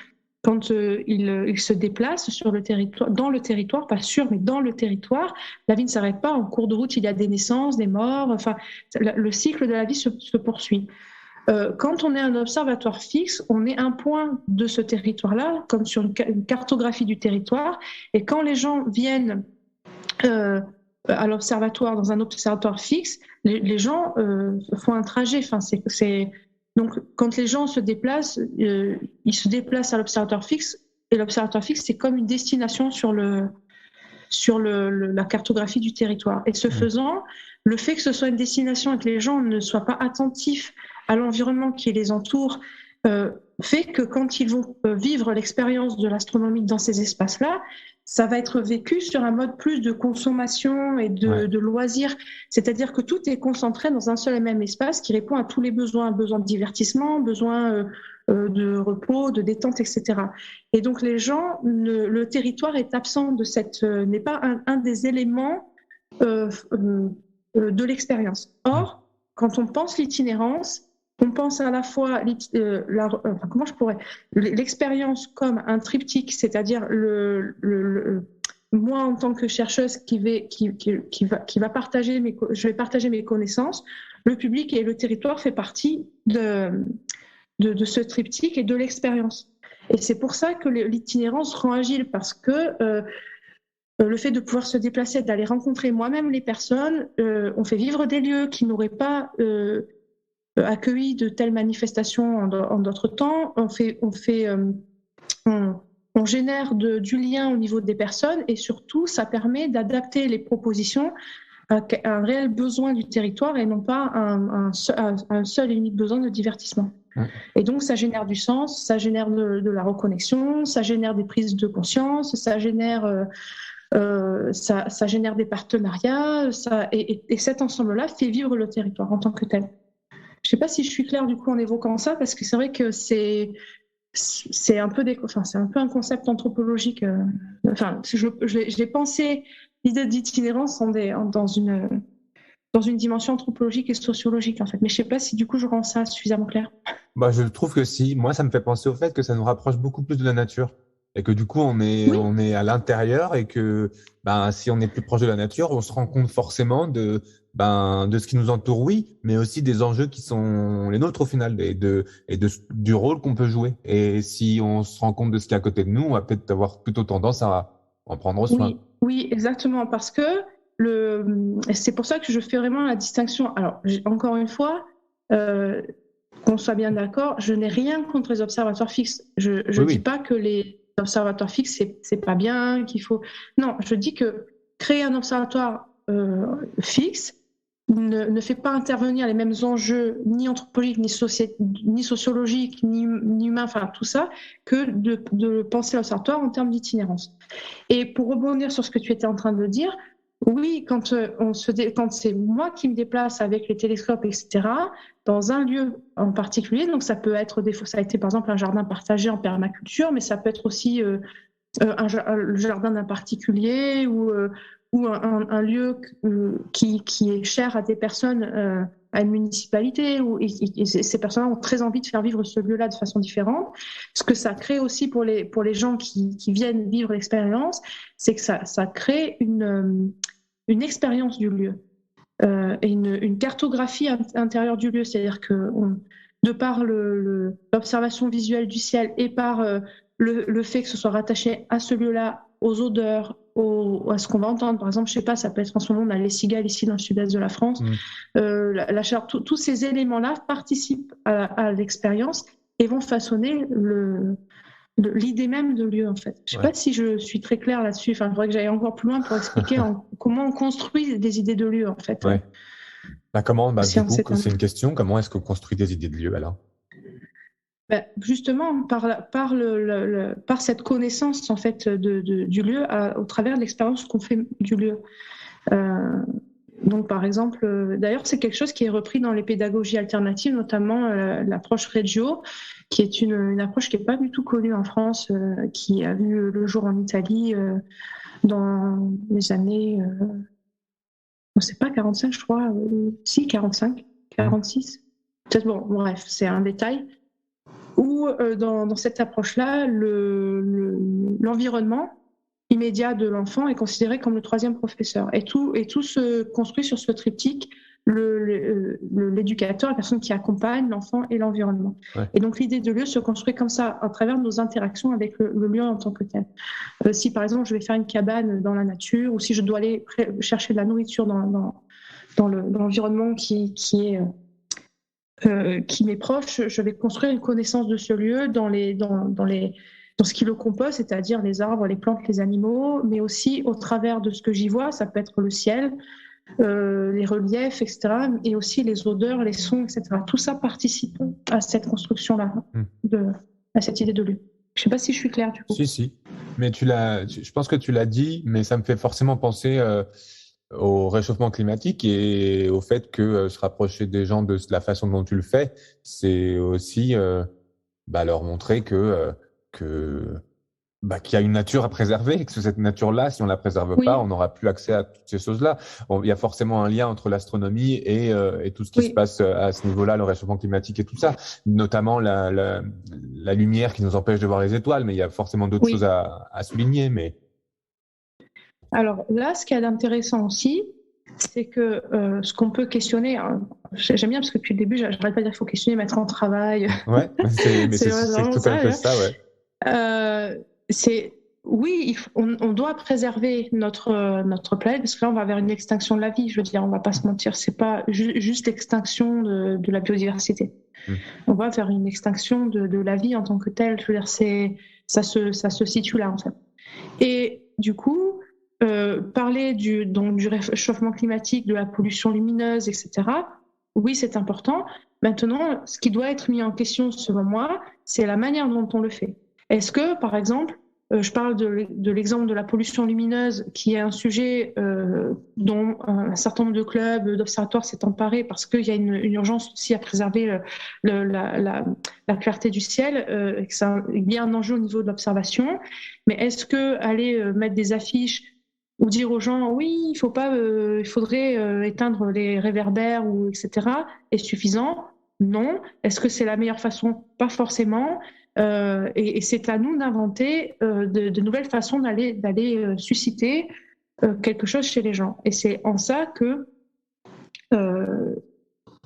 quand ils se déplacent dans le territoire, pas sûr, mais dans le territoire, la vie ne s'arrête pas. En cours de route, il y a des naissances, des morts. Enfin, le cycle de la vie se poursuit. Quand on est un observatoire fixe, on est un point de ce territoire-là, comme sur une cartographie du territoire. Et quand les gens viennent à l'observatoire, dans un observatoire fixe, les gens font un trajet. Enfin, donc, quand les gens se déplacent, ils se déplacent à l'observatoire fixe, et l'observatoire fixe, c'est comme une destination sur la cartographie du territoire. Et ce faisant, le fait que ce soit une destination et que les gens ne soient pas attentifs à l'environnement qui les entoure, fait que quand ils vont vivre l'expérience de l'astronomie dans ces espaces-là, ça va être vécu sur un mode plus de consommation et de loisirs. C'est-à-dire que tout est concentré dans un seul et même espace qui répond à tous les besoins. Besoin de divertissement, besoin de repos, de détente, etc. Et donc les gens, le territoire est absent de n'est pas un des éléments de l'expérience. Or, quand on pense l'itinérance, on pense à la fois l'expérience comme un triptyque, c'est-à-dire moi en tant que chercheuse qui va partager je vais partager mes connaissances, le public et le territoire fait partie de ce triptyque et de l'expérience. Et c'est pour ça que l'itinérance rend agile, parce que le fait de pouvoir se déplacer, d'aller rencontrer moi-même les personnes, on fait vivre des lieux qui n'auraient pas accueilli de telles manifestations en d'autres temps. On génère du lien au niveau des personnes, et surtout, ça permet d'adapter les propositions à un réel besoin du territoire et non pas un seul et unique besoin de divertissement. Et donc, ça génère du sens, ça génère de la reconnexion, ça génère des prises de conscience, ça génère des partenariats, et cet ensemble-là fait vivre le territoire en tant que tel. Je ne sais pas si je suis claire du coup en évoquant ça, parce que c'est vrai que c'est un peu un concept anthropologique. J'ai pensé l'idée d'itinérance dans une dimension anthropologique et sociologique en fait. Mais je ne sais pas si du coup je rends ça suffisamment clair. Je trouve que si. Moi, ça me fait penser au fait que ça nous rapproche beaucoup plus de la nature. et que du coup on est à l'intérieur et que si on est plus proche de la nature, on se rend compte forcément de ce qui nous entoure, oui, mais aussi des enjeux qui sont les nôtres au final du rôle qu'on peut jouer. Et si on se rend compte de ce qui est à côté de nous, on va peut-être avoir plutôt tendance à en prendre soin. Oui, exactement, parce que c'est pour ça que je fais vraiment la distinction. Alors, encore une fois, qu'on soit bien d'accord, je n'ai rien contre les observatoires fixes. Je dis pas que les observatoires fixes, c'est pas bien, qu'il faut... Non, je dis que créer un observatoire fixe ne fait pas intervenir les mêmes enjeux ni anthropologiques, ni sociologiques, ni humains, enfin tout ça, que de penser l'observatoire en termes d'itinérance. Et pour rebondir sur ce que tu étais en train de dire, oui, quand c'est moi qui me déplace avec les télescopes, etc., dans un lieu en particulier, donc ça peut être ça a été par exemple un jardin partagé en permaculture, mais ça peut être aussi le jardin d'un particulier ou un lieu qui est cher à des personnes, à une municipalité, et ces personnes ont très envie de faire vivre ce lieu-là de façon différente. Ce que ça crée aussi pour les gens qui viennent vivre l'expérience, c'est que ça crée une expérience du lieu et une cartographie intérieure du lieu. C'est-à-dire que de par l'observation visuelle du ciel et par le fait que ce soit rattaché à ce lieu-là, aux odeurs, à ce qu'on va entendre. Par exemple, je sais pas, ça peut être en ce moment, on a les cigales ici dans le sud-est de la France. La chaleur, tous ces éléments-là participent à l'expérience et vont façonner l'idée même de lieu, en fait. Je sais pas si je suis très claire là-dessus. Enfin, il faudrait que j'aille encore plus loin pour expliquer comment on construit des idées de lieu, en fait. Ouais. Comment, du coup, c'est une question. Comment est-ce qu'on construit des idées de lieu, alors? Justement, par cette connaissance, en fait, du lieu au travers de l'expérience qu'on fait du lieu. Donc, par exemple, d'ailleurs, c'est quelque chose qui est repris dans les pédagogies alternatives, notamment l'approche Reggio, qui est une approche qui n'est pas du tout connue en France, qui a vu le jour en Italie dans les années, on ne sait pas, 45, je crois, si, 45, 46. Peut-être, bon, bref, c'est un détail. Où dans cette approche-là, l'environnement immédiat de l'enfant est considéré comme le troisième professeur. Et tout se construit sur ce triptyque, l'éducateur, la personne qui accompagne l'enfant et l'environnement. Ouais. Et donc l'idée de lieu se construit comme ça, à travers nos interactions avec le lieu en tant que tel. Si par exemple je vais faire une cabane dans la nature, ou si je dois aller chercher de la nourriture dans l'environnement qui m'est proche, je vais construire une connaissance de ce lieu dans ce qui le compose, c'est-à-dire les arbres, les plantes, les animaux, mais aussi au travers de ce que j'y vois, ça peut être le ciel, les reliefs, etc., et aussi les odeurs, les sons, etc. Tout ça participe à cette construction-là, à cette idée de lieu. Je ne sais pas si je suis claire du coup. Si. Mais je pense que tu l'as dit, mais ça me fait forcément penser au réchauffement climatique et au fait que se rapprocher des gens de la façon dont tu le fais, c'est aussi leur montrer qu'il y a une nature à préserver et que cette nature-là, si on la préserve pas, on n'aura plus accès à toutes ces choses-là. Il y a forcément un lien entre l'astronomie et tout ce qui se passe à ce niveau-là, le réchauffement climatique et tout ça, notamment la lumière qui nous empêche de voir les étoiles, mais il y a forcément d'autres choses à souligner. Mais alors là, ce qui est intéressant aussi, c'est que ce qu'on peut questionner, j'aime bien parce que depuis le début, j'arrête pas de dire qu'il faut questionner, mettre en travail. Ouais, c'est tout à fait ça, ouais. On doit préserver notre planète parce que là, on va vers une extinction de la vie. Je veux dire, on va pas se mentir, c'est pas juste l'extinction de la biodiversité. On va vers une extinction de la vie en tant que telle. Je veux dire, ça se situe là en fait. Et du coup, parler du réchauffement climatique, de la pollution lumineuse, etc. Oui, c'est important. Maintenant, ce qui doit être mis en question, selon moi, c'est la manière dont on le fait. Est-ce que, par exemple, je parle de l'exemple de la pollution lumineuse, qui est un sujet dont un certain nombre de clubs, d'observatoires s'est emparé parce qu'il y a une urgence aussi à préserver la clarté du ciel, et que ça il y a un enjeu au niveau de l'observation. Mais est-ce que aller mettre des affiches ou dire aux gens oui, il faudrait éteindre les réverbères etc. est suffisant? Non. Est-ce que c'est la meilleure façon? Pas forcément. Et c'est à nous d'inventer de nouvelles façons d'aller susciter quelque chose chez les gens. Et c'est en ça que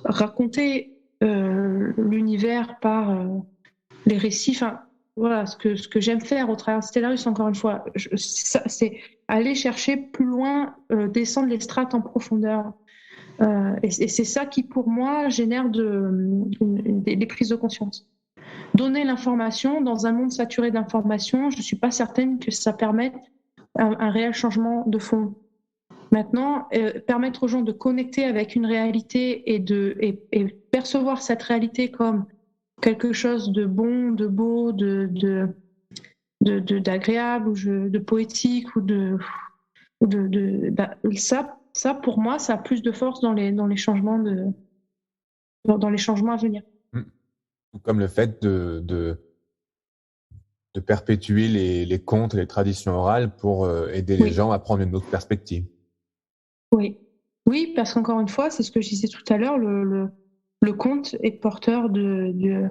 raconter l'univers par les récits, enfin voilà, ce que j'aime faire au travers de Stellarius, encore une fois, c'est aller chercher plus loin, descendre les strates en profondeur. Et c'est ça qui, pour moi, génère des prises de conscience. Donner l'information dans un monde saturé d'informations, je ne suis pas certaine que ça permette un réel changement de fond. Maintenant, permettre aux gens de connecter avec une réalité et percevoir cette réalité comme quelque chose de bon, de beau, d'agréable, ou de poétique, ça, pour moi, ça a plus de force dans les changements dans les changements à venir. Comme le fait de perpétuer les contes et les traditions orales pour aider les gens à prendre une autre perspective. Oui, parce qu'encore une fois, c'est ce que je disais tout à l'heure, le conte est porteur de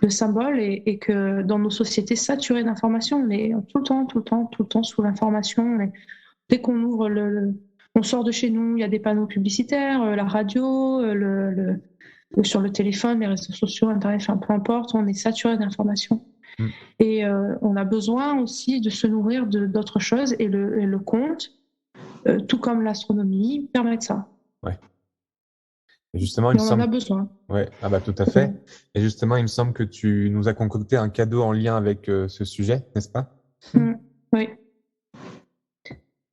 symboles et que dans nos sociétés saturées d'informations, on est tout le temps sous l'information. Dès qu'on ouvre on sort de chez nous, il y a des panneaux publicitaires, la radio, sur le téléphone, les réseaux sociaux, Internet, enfin, peu importe, on est saturé d'informations. Et on a besoin aussi de se nourrir d'autres choses, et le conte, tout comme l'astronomie, permet de ça. Ouais. Et justement, on en a besoin. Ouais, tout à fait. Et justement, il me semble que tu nous as concocté un cadeau en lien avec ce sujet, n'est-ce pas? Oui.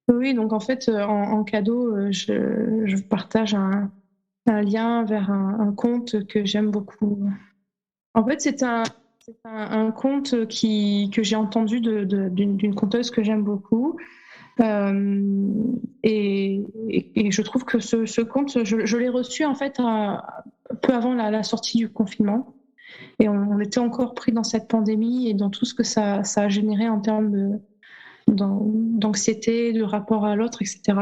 Oui, donc en fait, en cadeau, je partage un lien vers un conte que j'aime beaucoup. En fait, c'est un conte que j'ai entendu d'une conteuse que j'aime beaucoup. Et je trouve que ce conte, je l'ai reçu en fait peu avant la sortie du confinement. Et on était encore pris dans cette pandémie et dans tout ce que ça a généré en termes d'anxiété, de rapport à l'autre, etc.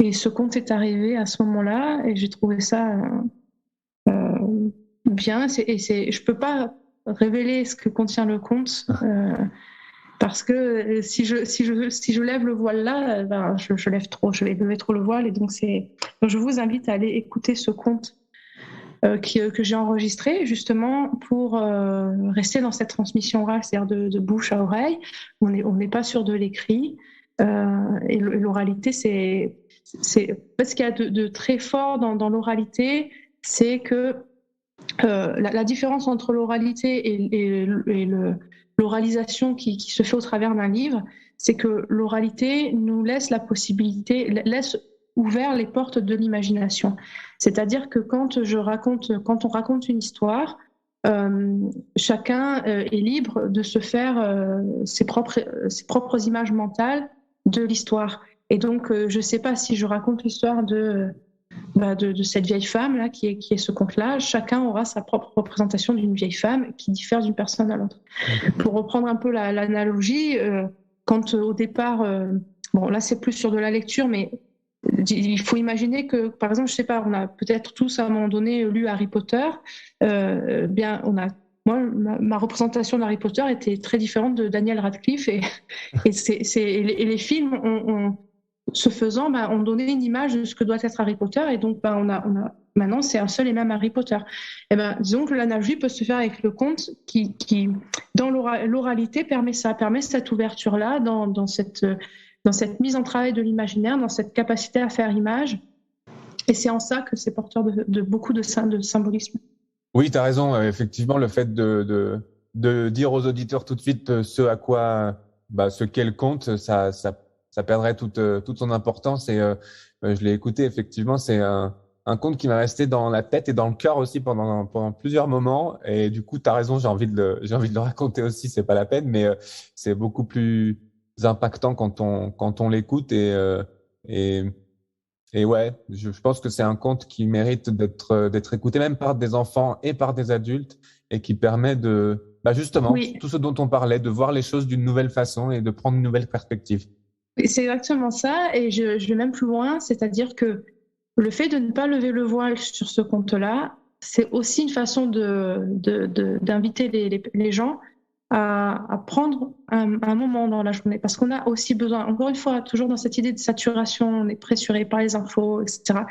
Et ce conte est arrivé à ce moment-là et j'ai trouvé ça bien. Je peux pas révéler ce que contient le conte parce que si je lève le voile là, je vais lever trop le voile, et donc je vous invite à aller écouter ce conte que j'ai enregistré justement pour rester dans cette transmission orale, c'est-à-dire de bouche à oreille. On n'est pas sur de l'écrit, et l'oralité, c'est ce qu'il y a de très fort dans l'oralité, c'est que la différence entre l'oralité et l'oralisation qui se fait au travers d'un livre, c'est que l'oralité nous laisse la possibilité, laisse ouvert les portes de l'imagination. C'est-à-dire que quand on raconte une histoire, chacun est libre de se faire ses propres images mentales de l'histoire. Et donc, je ne sais pas si je raconte l'histoire de cette vieille femme là qui est ce conte-là, chacun aura sa propre représentation d'une vieille femme qui diffère d'une personne à l'autre. Pour reprendre un peu l'analogie, quand au départ, bon là c'est plus sur de la lecture, mais il faut imaginer que, par exemple, je sais pas, on a peut-être tous à un moment donné lu Harry Potter. Moi, ma représentation d'Harry Potter était très différente de Daniel Radcliffe, et les films ce faisant, ont donné une image de ce que doit être Harry Potter, et donc maintenant c'est un seul et même Harry Potter. Et disons que l'analogie peut se faire avec le conte qui dans l'oralité permet cette ouverture-là, dans cette mise en travail de l'imaginaire, dans cette capacité à faire image. Et c'est en ça que c'est porteur de beaucoup de symbolisme. Oui, tu as raison. Effectivement, le fait de dire aux auditeurs tout de suite ce à quoi, ce qu'est le conte, ça perdrait toute son importance. Et je l'ai écouté, effectivement, c'est un conte qui m'est resté dans la tête et dans le cœur aussi pendant plusieurs moments. Et du coup, tu as raison, j'ai envie de le raconter aussi, c'est pas la peine, mais c'est beaucoup plus impactant quand on l'écoute, et ouais, je pense que c'est un conte qui mérite d'être écouté même par des enfants et par des adultes, et qui permet de justement tout ce dont on parlait, de voir les choses d'une nouvelle façon et de prendre une nouvelle perspective. C'est exactement ça, et je vais même plus loin, c'est-à-dire que le fait de ne pas lever le voile sur ce conte-là, c'est aussi une façon d'inviter les gens à prendre un moment dans la journée, parce qu'on a aussi besoin, encore une fois, toujours dans cette idée de saturation, on est pressuré par les infos, etc.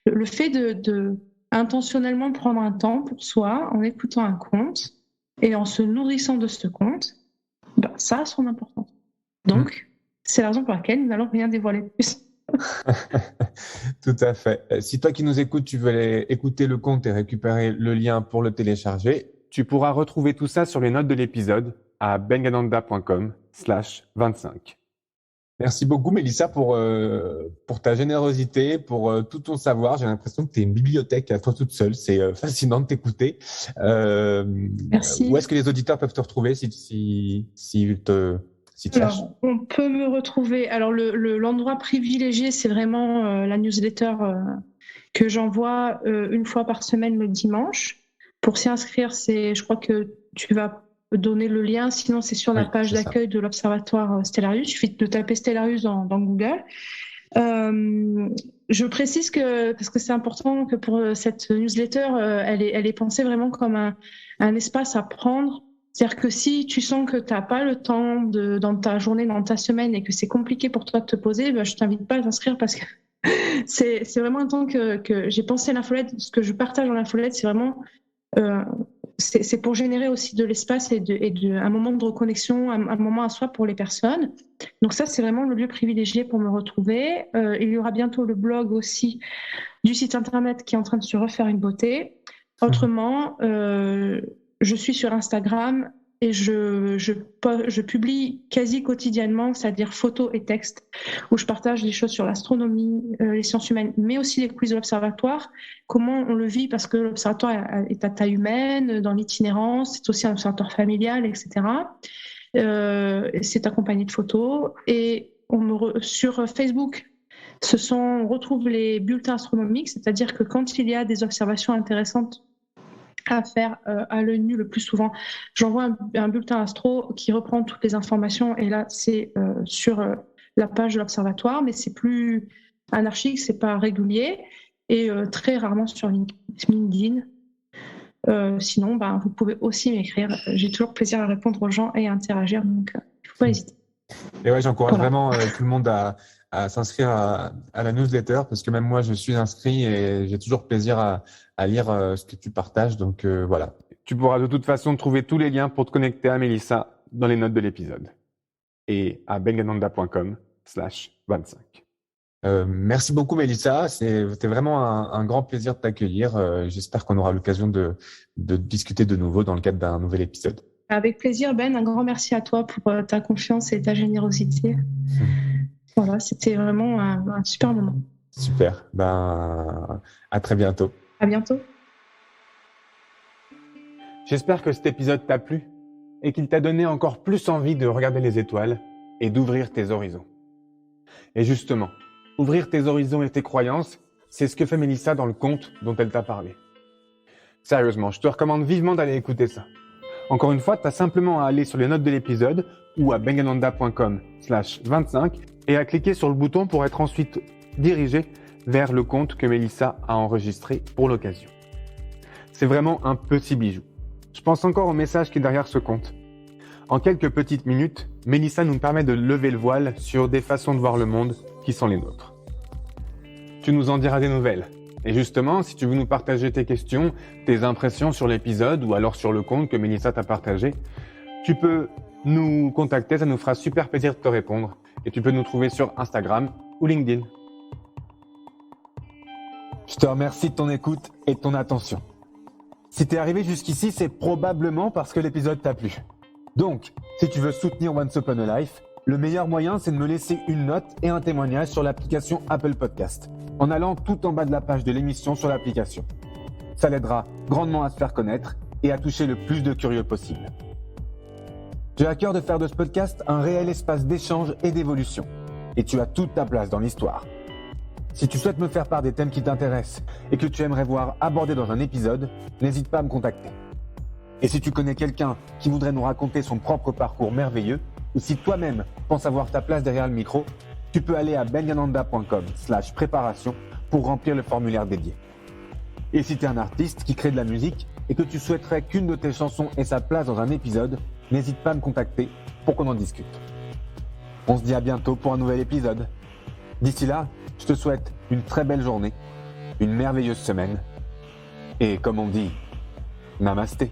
Le fait de intentionnellement prendre un temps pour soi, en écoutant un conte et en se nourrissant de ce conte, ça a son importance. Donc, c'est la raison pour laquelle nous n'allons rien dévoiler de plus. Tout à fait. Si toi qui nous écoutes, tu veux aller écouter le conte et récupérer le lien pour le télécharger, tu pourras retrouver tout ça sur les notes de l'épisode à bengananda.com/25. Merci beaucoup, Mélissa, pour ta générosité, pour tout ton savoir. J'ai l'impression que tu es une bibliothèque à toi toute seule. C'est fascinant de t'écouter. Merci. Où est-ce que les auditeurs peuvent te retrouver si te cherchent? On peut me retrouver. Alors, l'endroit privilégié, c'est vraiment la newsletter que j'envoie une fois par semaine le dimanche. Pour s'y inscrire, je crois que tu vas donner le lien, sinon c'est sur la page d'accueil de l'Observatoire Stellarius. Il suffit de taper Stellarius dans Google. Je précise parce que c'est important, que pour cette newsletter, elle est pensée vraiment comme un espace à prendre. C'est-à-dire que si tu sens que tu n'as pas le temps dans ta journée, dans ta semaine, et que c'est compliqué pour toi de te poser, je ne t'invite pas à t'inscrire, parce que c'est vraiment un temps que j'ai pensé à l'infolette. Ce que je partage dans l'infolette, c'est vraiment... c'est pour générer aussi de l'espace et un moment de reconnexion, un moment à soi pour les personnes. Donc ça, c'est vraiment le lieu privilégié pour me retrouver. Il y aura bientôt le blog aussi du site internet qui est en train de se refaire une beauté. Autrement, je suis sur Instagram et je publie quasi quotidiennement, c'est-à-dire photos et textes, où je partage des choses sur l'astronomie, les sciences humaines, mais aussi les quiz de l'observatoire, comment on le vit, parce que l'observatoire est à taille humaine, dans l'itinérance, c'est aussi un observatoire familial, etc. C'est accompagné de photos. Et sur Facebook, on retrouve les bulletins astronomiques, c'est-à-dire que quand il y a des observations intéressantes à faire à l'œil nu, le plus souvent, j'envoie un bulletin astro qui reprend toutes les informations, et là c'est sur la page de l'observatoire, mais c'est plus anarchique, c'est pas régulier, et très rarement sur LinkedIn. Sinon, vous pouvez aussi m'écrire. J'ai toujours plaisir à répondre aux gens et à interagir, donc il ne faut pas hésiter. Et ouais, j'encourage vraiment tout le monde à s'inscrire à la newsletter, parce que même moi, je suis inscrit et j'ai toujours plaisir à lire ce que tu partages. Donc voilà. Tu pourras de toute façon trouver tous les liens pour te connecter à Mélissa dans les notes de l'épisode et à bengananda.com/25. Merci beaucoup, Mélissa. C'était vraiment un grand plaisir de t'accueillir. J'espère qu'on aura l'occasion de discuter de nouveau dans le cadre d'un nouvel épisode. Avec plaisir, Ben. Un grand merci à toi pour ta confiance et ta générosité. Voilà, c'était vraiment un super moment. Super. À très bientôt. À bientôt. J'espère que cet épisode t'a plu et qu'il t'a donné encore plus envie de regarder les étoiles et d'ouvrir tes horizons. Et justement, ouvrir tes horizons et tes croyances, c'est ce que fait Mélissa dans le conte dont elle t'a parlé. Sérieusement, je te recommande vivement d'aller écouter ça. Encore une fois, tu as simplement à aller sur les notes de l'épisode ou à bengananda.com/25 et à cliquer sur le bouton pour être ensuite dirigé vers le conte que Mélissa a enregistré pour l'occasion. C'est vraiment un petit bijou. Je pense encore au message qui est derrière ce conte. En quelques petites minutes, Mélissa nous permet de lever le voile sur des façons de voir le monde qui sont les nôtres. Tu nous en diras des nouvelles. Et justement, si tu veux nous partager tes questions, tes impressions sur l'épisode ou alors sur le conte que Mélissa t'a partagé, tu peux nous contacter, ça nous fera super plaisir de te répondre. Et tu peux nous trouver sur Instagram ou LinkedIn. Je te remercie de ton écoute et de ton attention. Si t'es arrivé jusqu'ici, c'est probablement parce que l'épisode t'a plu. Donc, si tu veux soutenir Once Upon a Life, le meilleur moyen, c'est de me laisser une note et un témoignage sur l'application Apple Podcast, en allant tout en bas de la page de l'émission sur l'application. Ça l'aidera grandement à se faire connaître et à toucher le plus de curieux possible. J'ai à cœur de faire de ce podcast un réel espace d'échange et d'évolution. Et tu as toute ta place dans l'histoire. Si tu souhaites me faire part des thèmes qui t'intéressent et que tu aimerais voir abordés dans un épisode, n'hésite pas à me contacter. Et si tu connais quelqu'un qui voudrait nous raconter son propre parcours merveilleux, ou si toi-même penses avoir ta place derrière le micro, tu peux aller à bengananda.com/préparation pour remplir le formulaire dédié. Et si tu es un artiste qui crée de la musique et que tu souhaiterais qu'une de tes chansons ait sa place dans un épisode, n'hésite pas à me contacter pour qu'on en discute. On se dit à bientôt pour un nouvel épisode. D'ici là, je te souhaite une très belle journée, une merveilleuse semaine et comme on dit, namasté.